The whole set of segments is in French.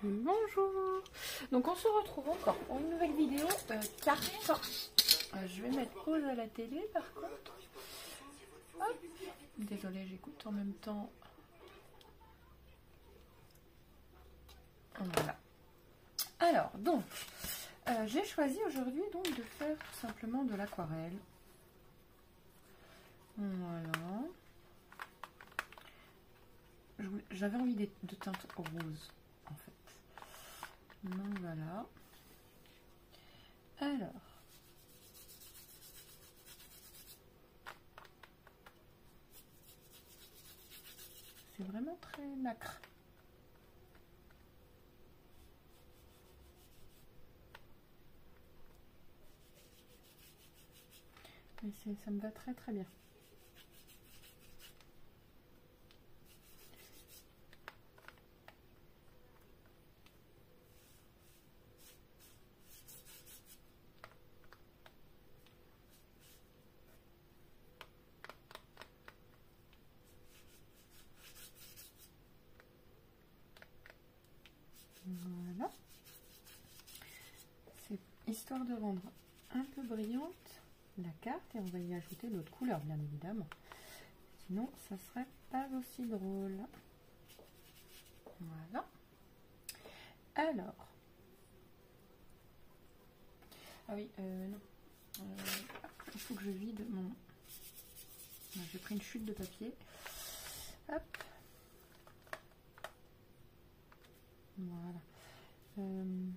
Bonjour. Donc on se retrouve encore pour une nouvelle vidéo carte. Je vais mettre pause à la télé par contre. Hop. Désolée, j'écoute en même temps. Voilà. Alors donc j'ai choisi aujourd'hui donc de faire tout simplement de l'aquarelle. Voilà. J'avais envie de teintes roses en fait. Donc voilà. Alors. C'est vraiment très nacre. Mais ça me va très très bien. Voilà. C'est histoire de rendre un peu brillante la carte et on va y ajouter d'autres couleurs bien évidemment. Sinon ça serait pas aussi drôle. Voilà. Alors. Ah oui, non. Il faut que je vide mon... J'ai pris une chute de papier. Hop. Voilà. On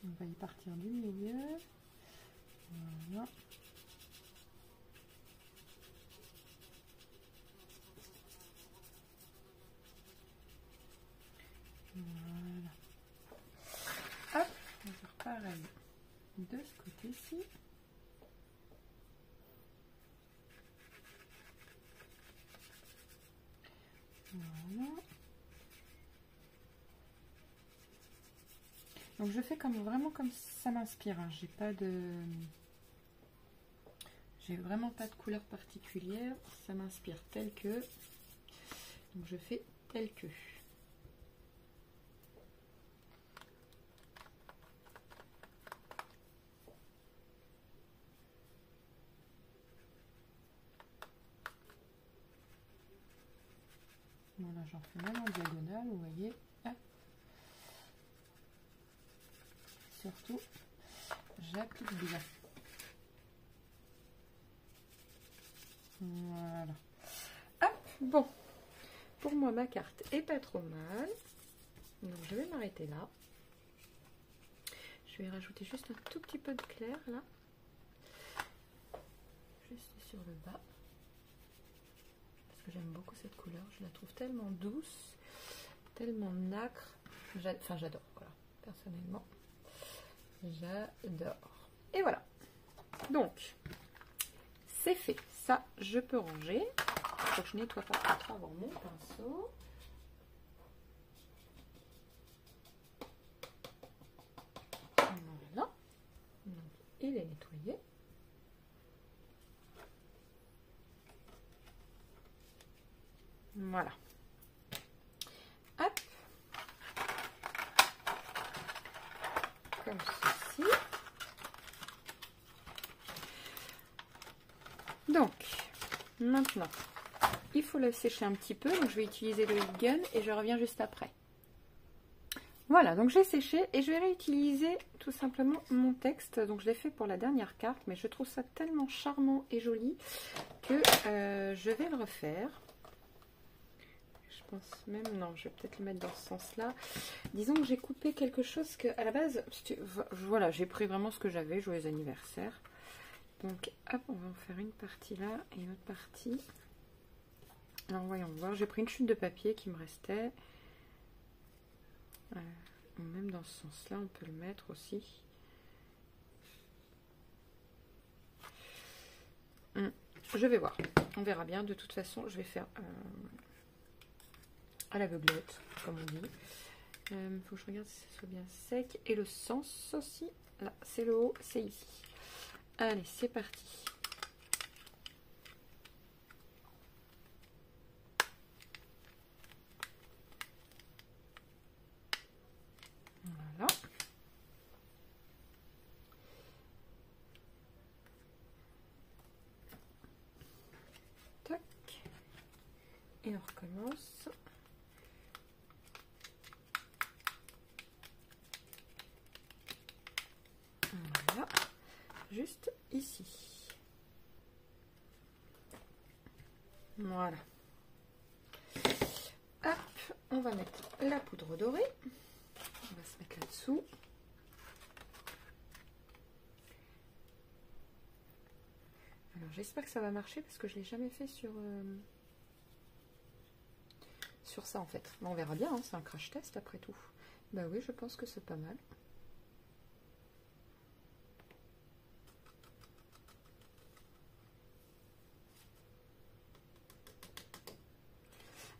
va y partir du milieu. Voilà. Voilà. Hop, on va faire pareil de ce côté-ci. Voilà. Donc je fais vraiment comme ça m'inspire. Hein. J'ai vraiment pas de couleur particulière. Ça m'inspire tel que. Donc je fais tel que. Voilà, j'en fais même en diagonale, vous voyez. Ah. Surtout, j'applique bien. Voilà. Hop, bon. Pour moi, ma carte est pas trop mal. Donc, je vais m'arrêter là. Je vais rajouter juste un tout petit peu de clair, là. Juste sur le bas. Parce que j'aime beaucoup cette couleur. Je la trouve tellement douce, tellement nacre. Enfin, j'adore, voilà. Personnellement, j'adore. Et voilà. Donc, c'est fait. Ça, je peux ranger. Il faut que je nettoie par contre avant mon pinceau. Voilà. Donc, il est nettoyé. Voilà. Hop. Comme ceci. Donc, maintenant, il faut le sécher un petit peu. Donc, je vais utiliser le heat gun et je reviens juste après. Voilà, donc j'ai séché et je vais réutiliser tout simplement mon texte. Donc, je l'ai fait pour la dernière carte, mais je trouve ça tellement charmant et joli que je vais le refaire. Je pense même, non, je vais peut-être le mettre dans ce sens-là. Disons que j'ai coupé quelque chose que, à la base, voilà, j'ai pris vraiment ce que j'avais, joyeux anniversaire. Donc, hop, on va en faire une partie là et une autre partie. Alors, voyons voir, j'ai pris une chute de papier qui me restait. Même dans ce sens-là, on peut le mettre aussi. Je vais voir, on verra bien. De toute façon, je vais faire à l'aveuglette, comme on dit. Il faut que je regarde si ça soit bien sec. Et le sens aussi, là, c'est le haut, c'est ici. Allez, c'est parti. Et on recommence. Voilà, juste ici. Voilà. Hop, on va mettre la poudre dorée. On va se mettre là-dessous. Alors j'espère que ça va marcher parce que je ne l'ai jamais fait sur ça en fait. On verra bien, hein, c'est un crash test après tout. Bah oui, je pense que c'est pas mal.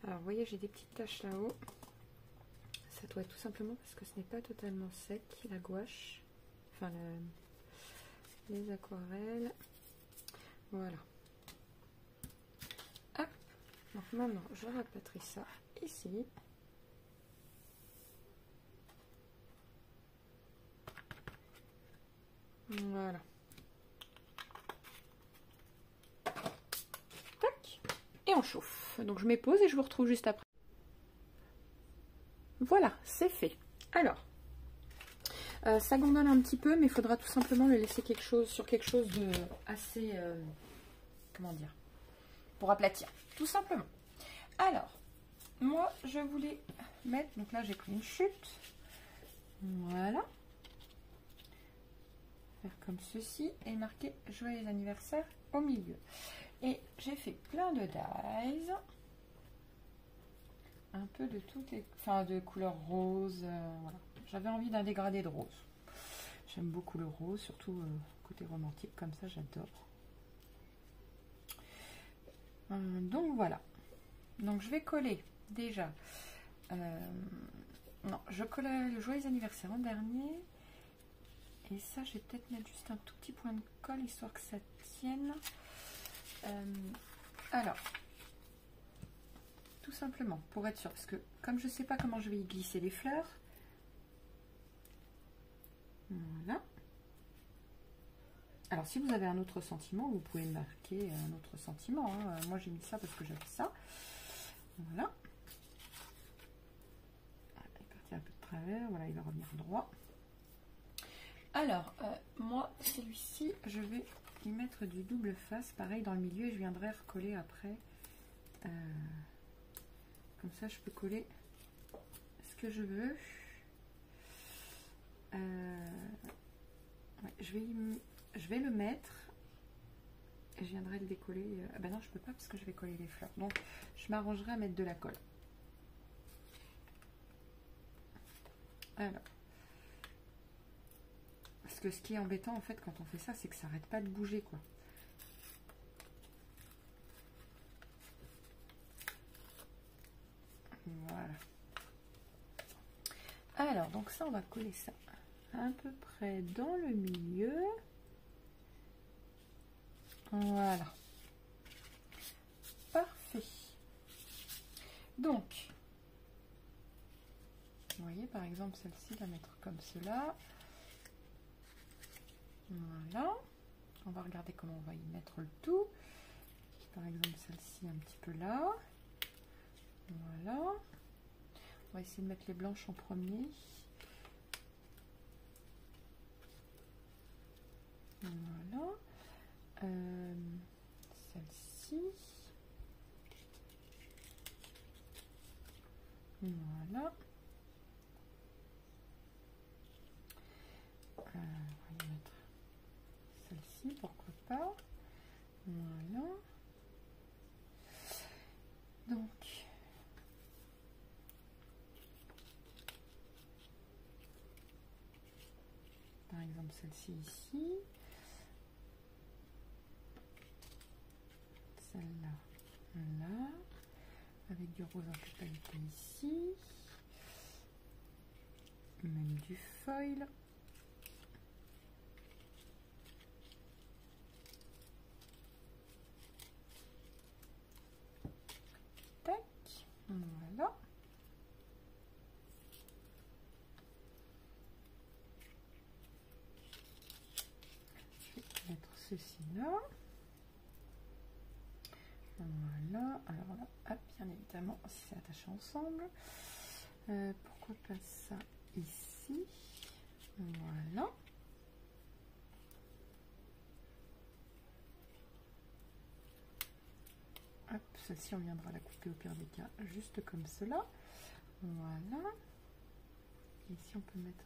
Alors vous voyez, j'ai des petites taches là-haut. Ça doit être tout simplement parce que ce n'est pas totalement sec, la gouache. Enfin, les aquarelles. Voilà. Hop. Donc maintenant, je rapatrie ça ici. Voilà. Tac. Et on chauffe. Donc je mets pause et je vous retrouve juste après. Voilà, c'est fait. Alors, ça gondole un petit peu, mais il faudra tout simplement le laisser sur quelque chose de assez, comment dire, pour aplatir, tout simplement. Alors, moi, je voulais mettre, donc là, j'ai pris une chute. Voilà. Faire comme ceci et marquer joyeux anniversaire au milieu. Et j'ai fait plein de dies. Un peu de toutes les, enfin de couleur rose, voilà. J'avais envie d'un dégradé de rose. J'aime beaucoup le rose, surtout côté romantique comme ça, j'adore. Donc voilà. Donc je vais coller déjà. Non, je colle le joyeux anniversaire en dernier. Et ça, je vais peut-être mettre juste un tout petit point de colle histoire que ça tienne. Alors. Tout simplement, pour être sûr, parce que comme je ne sais pas comment je vais y glisser les fleurs, voilà. Alors, si vous avez un autre sentiment, vous pouvez marquer un autre sentiment. Hein. Moi, j'ai mis ça parce que j'avais ça. Voilà. Il est parti un peu de travers. Voilà, il va revenir droit. Alors, moi, celui-ci, je vais y mettre du double face. Pareil, dans le milieu, et je viendrai recoller après. Comme ça, je peux coller ce que je veux. Ouais, je vais le mettre et je viendrai le décoller. Ah ben non, je peux pas parce que je vais coller les fleurs. Donc, je m'arrangerai à mettre de la colle. Alors, parce que ce qui est embêtant en fait quand on fait ça, c'est que ça n'arrête pas de bouger quoi. Voilà. Alors, donc ça, on va coller ça à peu près dans le milieu. Voilà. Parfait. Donc, vous voyez, par exemple, celle-ci, la mettre comme cela. Voilà. On va regarder comment on va y mettre le tout. Par exemple, celle-ci un petit peu là. Voilà. On va essayer de mettre les blanches en premier. Voilà. Celle-ci. Voilà. On va y mettre celle-ci, pourquoi pas. Voilà. Donc, par exemple celle-ci ici, celle-là, là, avec du rose un peu pailleté ici, même du foil. Tac, voilà. Je vais mettre ceci là. Voilà. Voilà, alors là, hop, bien évidemment, si c'est attaché ensemble. Pourquoi pas ça ici? Voilà. Hop, celle-ci, on viendra la couper au pire des cas, juste comme cela. Voilà. Ici, on peut mettre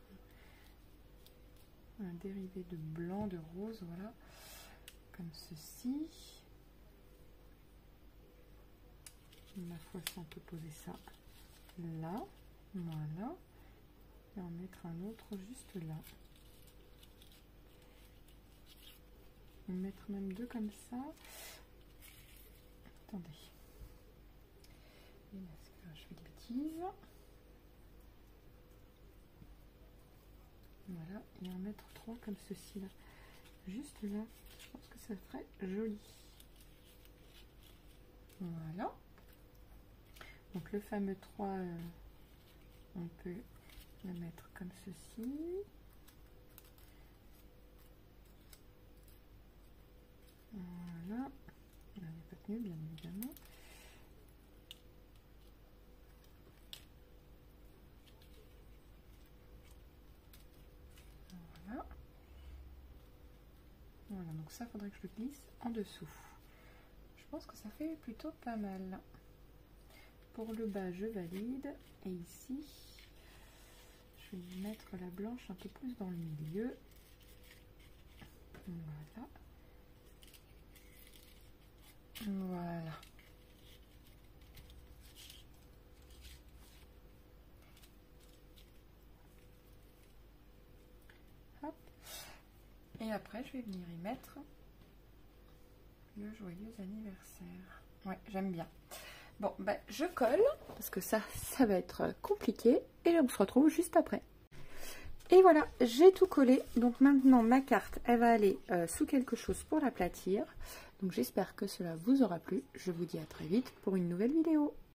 un dérivé de blanc, de rose, voilà, comme ceci. Ma foi, si on peut poser ça là, voilà, et en mettre un autre juste là. On va mettre même deux comme ça. Attendez. Et est-ce que je fais des bêtises? Voilà, et en mettre trois comme ceci là. Juste là, je pense que ça ferait joli. Voilà. Donc le fameux 3, on peut le mettre comme ceci. Voilà. Il n'avait pas tenu, bien évidemment. Voilà. Voilà, donc ça, faudrait que je le glisse en dessous. Je pense que ça fait plutôt pas mal. Pour le bas, je valide. Et ici, je vais mettre la blanche un peu plus dans le milieu. Voilà. Voilà. Hop. Et après, je vais venir y mettre le joyeux anniversaire. Ouais, j'aime bien. Bon, ben, je colle, parce que ça va être compliqué. Et on se retrouve juste après. Et voilà, j'ai tout collé. Donc maintenant, ma carte, elle va aller sous quelque chose pour l'aplatir. Donc j'espère que cela vous aura plu. Je vous dis à très vite pour une nouvelle vidéo.